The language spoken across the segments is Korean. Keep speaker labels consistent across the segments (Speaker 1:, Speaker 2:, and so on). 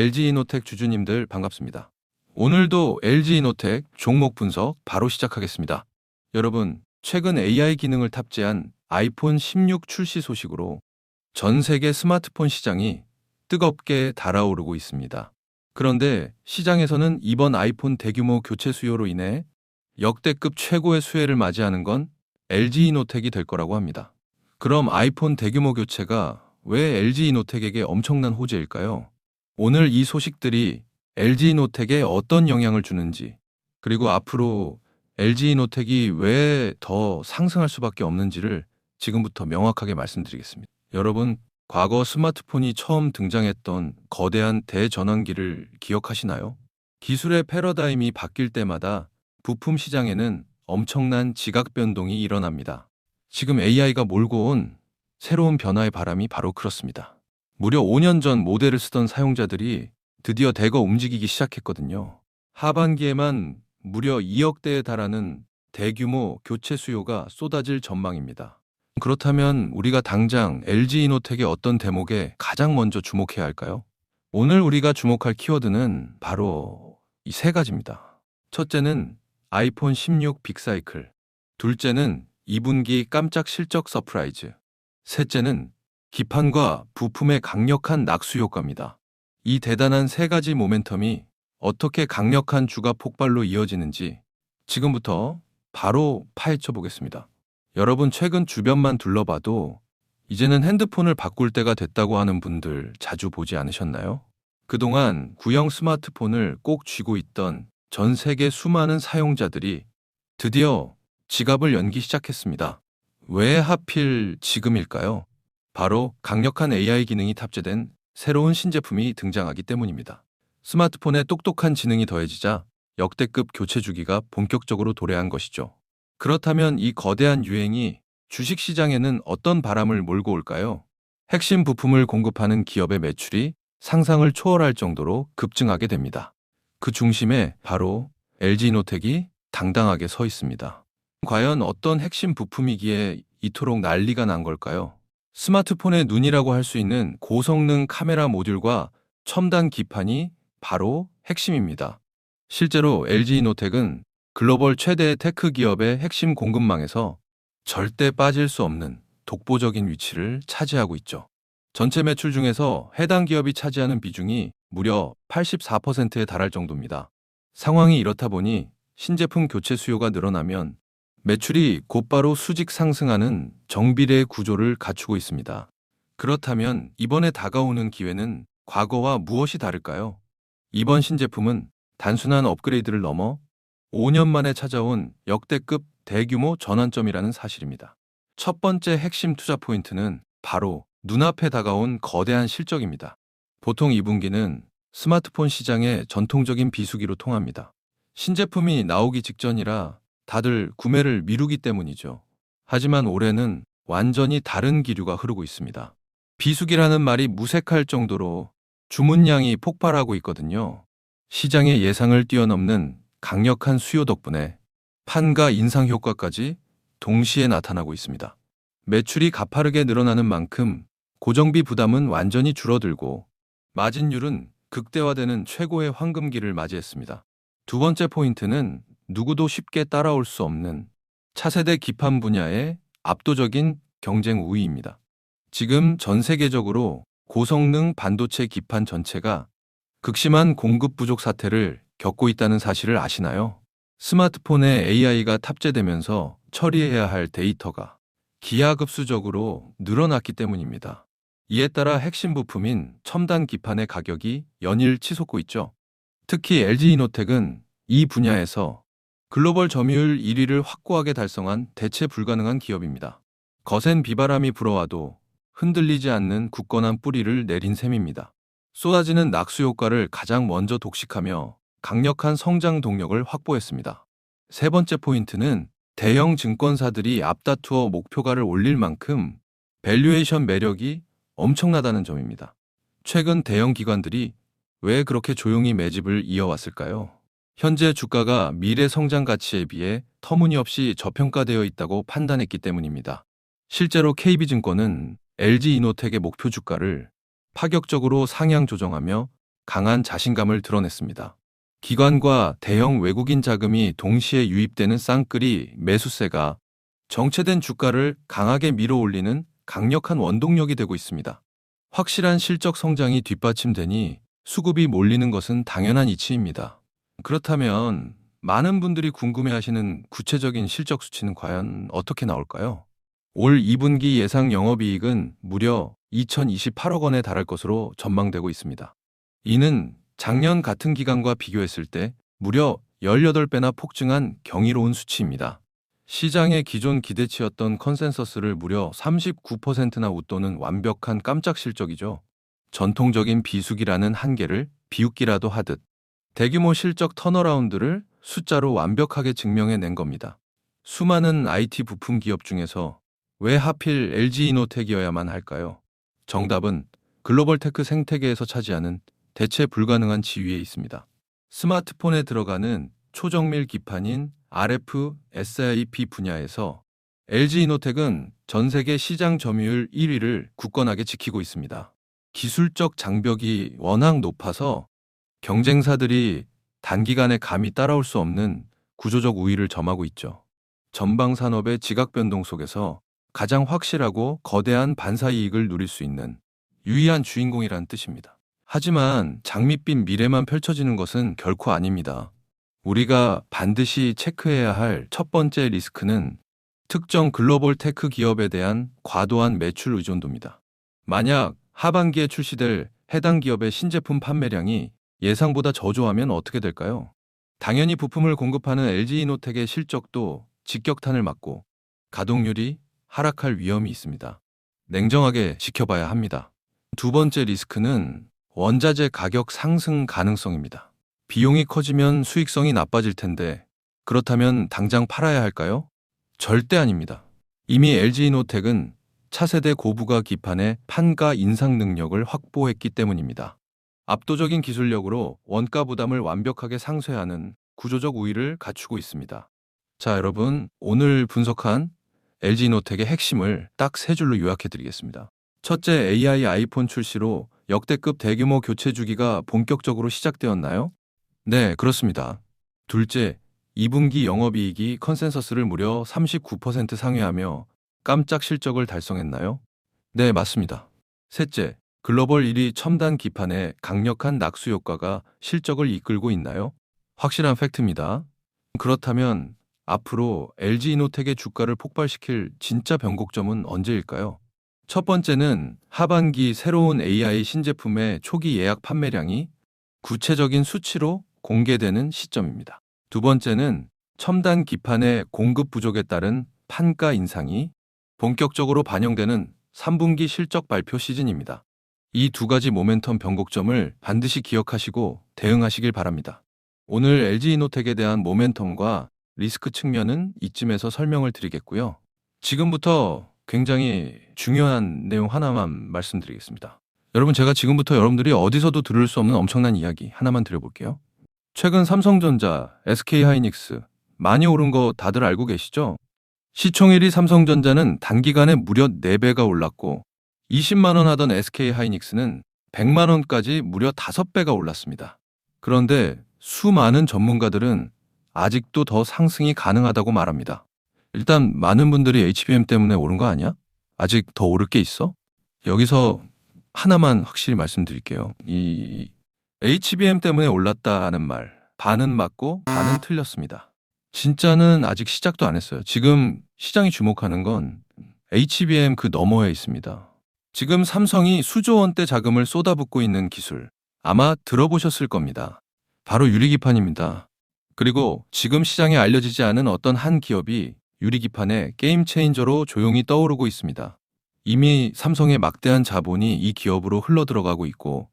Speaker 1: LG이노텍 주주님들 반갑습니다. 오늘도 LG이노텍 종목 분석 바로 시작하겠습니다. 여러분, 최근 AI 기능을 탑재한 아이폰 16 출시 소식으로 전 세계 스마트폰 시장이 뜨겁게 달아오르고 있습니다. 그런데 시장에서는 이번 아이폰 대규모 교체 수요로 인해 역대급 최고의 수혜를 맞이하는 건 LG이노텍이 될 거라고 합니다. 그럼 아이폰 대규모 교체가 왜 LG이노텍에게 엄청난 호재일까요? 오늘 이 소식들이 LG이노텍에 어떤 영향을 주는지, 그리고 앞으로 LG이노텍이 왜 더 상승할 수밖에 없는지를 지금부터 명확하게 말씀드리겠습니다. 여러분, 과거 스마트폰이 처음 등장했던 거대한 대전환기를 기억하시나요? 기술의 패러다임이 바뀔 때마다 부품 시장에는 엄청난 지각 변동이 일어납니다. 지금 AI가 몰고 온 새로운 변화의 바람이 바로 그렇습니다. 무려 5년 전 모델을 쓰던 사용자들이 드디어 대거 움직이기 시작했거든요. 하반기에만 무려 2억 대에 달하는 대규모 교체 수요가 쏟아질 전망입니다. 그렇다면 우리가 당장 LG이노텍의 어떤 대목에 가장 먼저 주목해야 할까요? 오늘 우리가 주목할 키워드는 바로 이 세 가지입니다. 첫째는 아이폰 16 빅사이클, 둘째는 2분기 깜짝 실적 서프라이즈, 셋째는 기판과 부품의 강력한 낙수 효과입니다. 이 대단한 세 가지 모멘텀이 어떻게 강력한 주가 폭발로 이어지는지 지금부터 바로 파헤쳐 보겠습니다. 여러분, 최근 주변만 둘러봐도 이제는 핸드폰을 바꿀 때가 됐다고 하는 분들 자주 보지 않으셨나요? 그동안 구형 스마트폰을 꼭 쥐고 있던 전 세계 수많은 사용자들이 드디어 지갑을 열기 시작했습니다. 왜 하필 지금일까요? 바로 강력한 AI 기능이 탑재된 새로운 신제품이 등장하기 때문입니다. 스마트폰에 똑똑한 지능이 더해지자 역대급 교체 주기가 본격적으로 도래한 것이죠. 그렇다면 이 거대한 유행이 주식시장에는 어떤 바람을 몰고 올까요? 핵심 부품을 공급하는 기업의 매출이 상상을 초월할 정도로 급증하게 됩니다. 그 중심에 바로 LG이노텍이 당당하게 서 있습니다. 과연 어떤 핵심 부품이기에 이토록 난리가 난 걸까요? 스마트폰의 눈이라고 할 수 있는 고성능 카메라 모듈과 첨단 기판이 바로 핵심입니다. 실제로 LG이노텍은 글로벌 최대 테크 기업의 핵심 공급망에서 절대 빠질 수 없는 독보적인 위치를 차지하고 있죠. 전체 매출 중에서 해당 기업이 차지하는 비중이 무려 84%에 달할 정도입니다. 상황이 이렇다 보니 신제품 교체 수요가 늘어나면 매출이 곧바로 수직 상승하는 정비례 구조를 갖추고 있습니다. 그렇다면 이번에 다가오는 기회는 과거와 무엇이 다를까요? 이번 신제품은 단순한 업그레이드를 넘어 5년 만에 찾아온 역대급 대규모 전환점이라는 사실입니다. 첫 번째 핵심 투자 포인트는 바로 눈앞에 다가온 거대한 실적입니다. 보통 2분기는 스마트폰 시장의 전통적인 비수기로 통합니다. 신제품이 나오기 직전이라 다들 구매를 미루기 때문이죠. 하지만 올해는 완전히 다른 기류가 흐르고 있습니다. 비수기라는 말이 무색할 정도로 주문량이 폭발하고 있거든요. 시장의 예상을 뛰어넘는 강력한 수요 덕분에 판가 인상 효과까지 동시에 나타나고 있습니다. 매출이 가파르게 늘어나는 만큼 고정비 부담은 완전히 줄어들고 마진율은 극대화되는 최고의 황금기를 맞이했습니다. 두 번째 포인트는 누구도 쉽게 따라올 수 없는 차세대 기판 분야의 압도적인 경쟁 우위입니다. 지금 전 세계적으로 고성능 반도체 기판 전체가 극심한 공급 부족 사태를 겪고 있다는 사실을 아시나요? 스마트폰에 AI가 탑재되면서 처리해야 할 데이터가 기하급수적으로 늘어났기 때문입니다. 이에 따라 핵심 부품인 첨단 기판의 가격이 연일 치솟고 있죠. 특히 LG이노텍은 이 분야에서 글로벌 점유율 1위를 확고하게 달성한 대체 불가능한 기업입니다. 거센 비바람이 불어와도 흔들리지 않는 굳건한 뿌리를 내린 셈입니다. 쏟아지는 낙수 효과를 가장 먼저 독식하며 강력한 성장 동력을 확보했습니다. 세 번째 포인트는 대형 증권사들이 앞다투어 목표가를 올릴 만큼 밸류에이션 매력이 엄청나다는 점입니다. 최근 대형 기관들이 왜 그렇게 조용히 매집을 이어왔을까요? 현재 주가가 미래 성장 가치에 비해 터무니없이 저평가되어 있다고 판단했기 때문입니다. 실제로 KB증권은 LG이노텍의 목표 주가를 파격적으로 상향 조정하며 강한 자신감을 드러냈습니다. 기관과 대형 외국인 자금이 동시에 유입되는 쌍끌이 매수세가 정체된 주가를 강하게 밀어올리는 강력한 원동력이 되고 있습니다. 확실한 실적 성장이 뒷받침되니 수급이 몰리는 것은 당연한 이치입니다. 그렇다면 많은 분들이 궁금해하시는 구체적인 실적 수치는 과연 어떻게 나올까요? 올 2분기 예상 영업이익은 무려 2028억 원에 달할 것으로 전망되고 있습니다. 이는 작년 같은 기간과 비교했을 때 무려 18배나 폭증한 경이로운 수치입니다. 시장의 기존 기대치였던 컨센서스를 무려 39%나 웃도는 완벽한 깜짝 실적이죠. 전통적인 비수기라는 한계를 비웃기라도 하듯 대규모 실적 턴어라운드를 숫자로 완벽하게 증명해낸 겁니다. 수많은 IT 부품 기업 중에서 왜 하필 LG이노텍이어야만 할까요? 정답은 글로벌 테크 생태계에서 차지하는 대체 불가능한 지위에 있습니다. 스마트폰에 들어가는 초정밀 기판인 RF, SiP 분야에서 LG이노텍은 전 세계 시장 점유율 1위를 굳건하게 지키고 있습니다. 기술적 장벽이 워낙 높아서 경쟁사들이 단기간에 감히 따라올 수 없는 구조적 우위를 점하고 있죠. 전방 산업의 지각 변동 속에서 가장 확실하고 거대한 반사 이익을 누릴 수 있는 유의한 주인공이라는 뜻입니다. 하지만 장밋빛 미래만 펼쳐지는 것은 결코 아닙니다. 우리가 반드시 체크해야 할 첫 번째 리스크는 특정 글로벌 테크 기업에 대한 과도한 매출 의존도입니다. 만약 하반기에 출시될 해당 기업의 신제품 판매량이 예상보다 저조하면 어떻게 될까요? 당연히 부품을 공급하는 LG이노텍의 실적도 직격탄을 맞고 가동률이 하락할 위험이 있습니다. 냉정하게 지켜봐야 합니다. 두 번째 리스크는 원자재 가격 상승 가능성입니다. 비용이 커지면 수익성이 나빠질 텐데 그렇다면 당장 팔아야 할까요? 절대 아닙니다. 이미 LG이노텍은 차세대 고부가 기판의 판가 인상 능력을 확보했기 때문입니다. 압도적인 기술력으로 원가 부담을 완벽하게 상쇄하는 구조적 우위를 갖추고 있습니다. 자, 여러분, 오늘 분석한 LG이노텍의 핵심을 딱 세 줄로 요약해 드리겠습니다. 첫째, AI 아이폰 출시로 역대급 대규모 교체 주기가 본격적으로 시작되었나요? 네, 그렇습니다. 둘째, 2분기 영업이익이 컨센서스를 무려 39% 상회하며 깜짝 실적을 달성했나요? 네, 맞습니다. 셋째, 글로벌 1위 첨단 기판의 강력한 낙수 효과가 실적을 이끌고 있나요? 확실한 팩트입니다. 그렇다면 앞으로 LG이노텍의 주가를 폭발시킬 진짜 변곡점은 언제일까요? 첫 번째는 하반기 새로운 AI 신제품의 초기 예약 판매량이 구체적인 수치로 공개되는 시점입니다. 두 번째는 첨단 기판의 공급 부족에 따른 판가 인상이 본격적으로 반영되는 3분기 실적 발표 시즌입니다. 이 두 가지 모멘텀 변곡점을 반드시 기억하시고 대응하시길 바랍니다. 오늘 LG이노텍에 대한 모멘텀과 리스크 측면은 이쯤에서 설명을 드리겠고요. 지금부터 굉장히 중요한 내용 하나만 말씀드리겠습니다. 여러분, 제가 지금부터 여러분들이 어디서도 들을 수 없는 엄청난 이야기 하나만 드려볼게요. 최근 삼성전자, SK하이닉스 많이 오른 거 다들 알고 계시죠? 시총 1위 삼성전자는 단기간에 무려 4배가 올랐고 20만 원 하던 SK하이닉스는 100만 원까지 무려 5배가 올랐습니다. 그런데 수많은 전문가들은 아직도 더 상승이 가능하다고 말합니다. 일단 많은 분들이 HBM 때문에 오른 거 아니야? 아직 더 오를 게 있어? 여기서 하나만 확실히 말씀드릴게요. 이 HBM 때문에 올랐다는 말, 반은 맞고 반은 틀렸습니다. 진짜는 아직 시작도 안 했어요. 지금 시장이 주목하는 건 HBM 그 너머에 있습니다. 지금 삼성이 수조 원대 자금을 쏟아붓고 있는 기술, 아마 들어보셨을 겁니다. 바로 유리기판입니다. 그리고 지금 시장에 알려지지 않은 어떤 한 기업이 유리기판의 게임 체인저로 조용히 떠오르고 있습니다. 이미 삼성의 막대한 자본이 이 기업으로 흘러들어가고 있고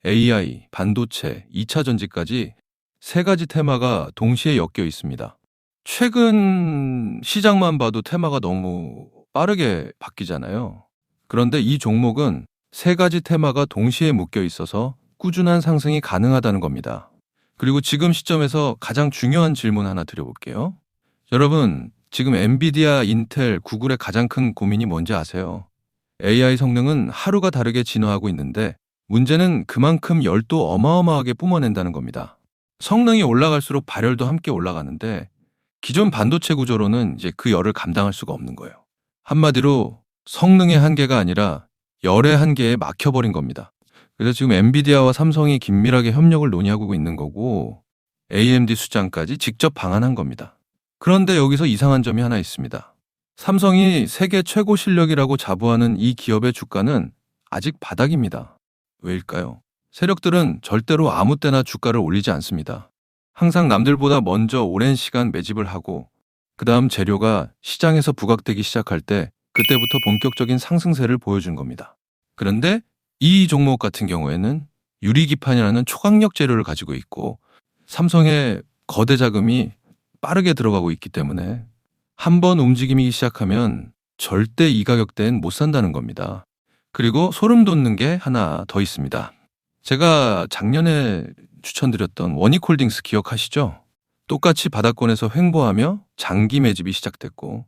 Speaker 1: AI, 반도체, 2차 전지까지 세 가지 테마가 동시에 엮여 있습니다. 최근 시장만 봐도 테마가 너무 빠르게 바뀌잖아요. 그런데 이 종목은 세 가지 테마가 동시에 묶여 있어서 꾸준한 상승이 가능하다는 겁니다. 그리고 지금 시점에서 가장 중요한 질문 하나 드려볼게요. 여러분, 지금 엔비디아, 인텔, 구글의 가장 큰 고민이 뭔지 아세요? AI 성능은 하루가 다르게 진화하고 있는데 문제는 그만큼 열도 어마어마하게 뿜어낸다는 겁니다. 성능이 올라갈수록 발열도 함께 올라가는데 기존 반도체 구조로는 이제 그 열을 감당할 수가 없는 거예요. 한마디로 성능의 한계가 아니라 열의 한계에 막혀버린 겁니다. 그래서 지금 엔비디아와 삼성이 긴밀하게 협력을 논의하고 있는 거고 AMD 수장까지 직접 방한한 겁니다. 그런데 여기서 이상한 점이 하나 있습니다. 삼성이 세계 최고 실력이라고 자부하는 이 기업의 주가는 아직 바닥입니다. 왜일까요? 세력들은 절대로 아무 때나 주가를 올리지 않습니다. 항상 남들보다 먼저 오랜 시간 매집을 하고 그 다음 재료가 시장에서 부각되기 시작할 때 그때부터 본격적인 상승세를 보여준 겁니다. 그런데 이 종목 같은 경우에는 유리기판이라는 초강력 재료를 가지고 있고 삼성의 거대 자금이 빠르게 들어가고 있기 때문에 한번 움직임이 시작하면 절대 이 가격대엔 못 산다는 겁니다. 그리고 소름 돋는 게 하나 더 있습니다. 제가 작년에 추천드렸던 원익홀딩스 기억하시죠? 똑같이 바닥권에서 횡보하며 장기 매집이 시작됐고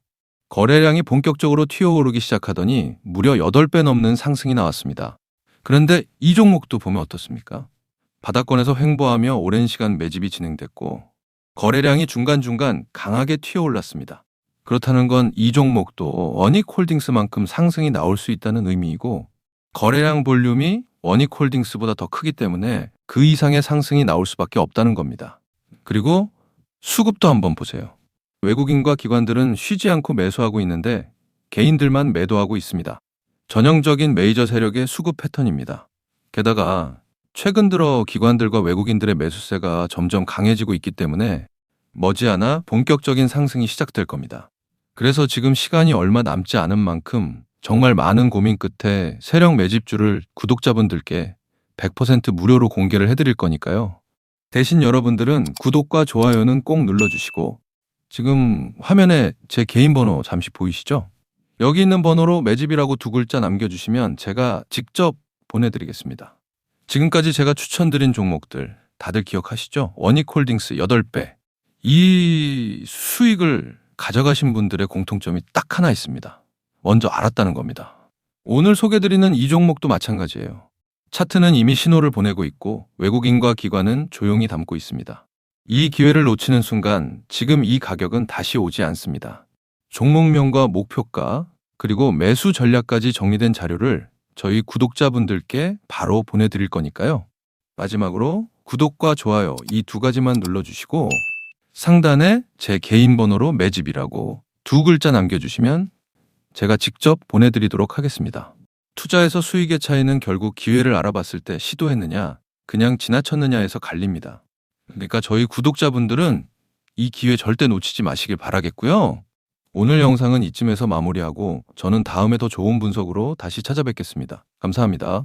Speaker 1: 거래량이 본격적으로 튀어오르기 시작하더니 무려 8배 넘는 상승이 나왔습니다. 그런데 이 종목도 보면 어떻습니까? 바닥권에서 횡보하며 오랜 시간 매집이 진행됐고 거래량이 중간중간 강하게 튀어올랐습니다. 그렇다는 건 이 종목도 원익홀딩스만큼 상승이 나올 수 있다는 의미이고 거래량 볼륨이 원익홀딩스보다 더 크기 때문에 그 이상의 상승이 나올 수밖에 없다는 겁니다. 그리고 수급도 한번 보세요. 외국인과 기관들은 쉬지 않고 매수하고 있는데 개인들만 매도하고 있습니다. 전형적인 메이저 세력의 수급 패턴입니다. 게다가 최근 들어 기관들과 외국인들의 매수세가 점점 강해지고 있기 때문에 머지않아 본격적인 상승이 시작될 겁니다. 그래서 지금 시간이 얼마 남지 않은 만큼 정말 많은 고민 끝에 세력 매집주를 구독자분들께 100% 무료로 공개를 해드릴 거니까요. 대신 여러분들은 구독과 좋아요는 꼭 눌러주시고 지금 화면에 제 개인 번호 잠시 보이시죠? 여기 있는 번호로 매집이라고 2글자 남겨주시면 제가 직접 보내드리겠습니다. 지금까지 제가 추천드린 종목들 다들 기억하시죠? 원익홀딩스 8배. 이 수익을 가져가신 분들의 공통점이 딱 하나 있습니다. 먼저 알았다는 겁니다. 오늘 소개드리는 이 종목도 마찬가지예요. 차트는 이미 신호를 보내고 있고 외국인과 기관은 조용히 담고 있습니다. 이 기회를 놓치는 순간 지금 이 가격은 다시 오지 않습니다. 종목명과 목표가 그리고 매수 전략까지 정리된 자료를 저희 구독자분들께 바로 보내드릴 거니까요. 마지막으로 구독과 좋아요 이 2가지만 눌러주시고 상단에 제 개인 번호로 매집이라고 2글자 남겨주시면 제가 직접 보내드리도록 하겠습니다. 투자에서 수익의 차이는 결국 기회를 알아봤을 때 시도했느냐, 그냥 지나쳤느냐에서 갈립니다. 그러니까 저희 구독자분들은 이 기회 절대 놓치지 마시길 바라겠고요. 오늘 영상은 이쯤에서 마무리하고 저는 다음에 더 좋은 분석으로 다시 찾아뵙겠습니다. 감사합니다.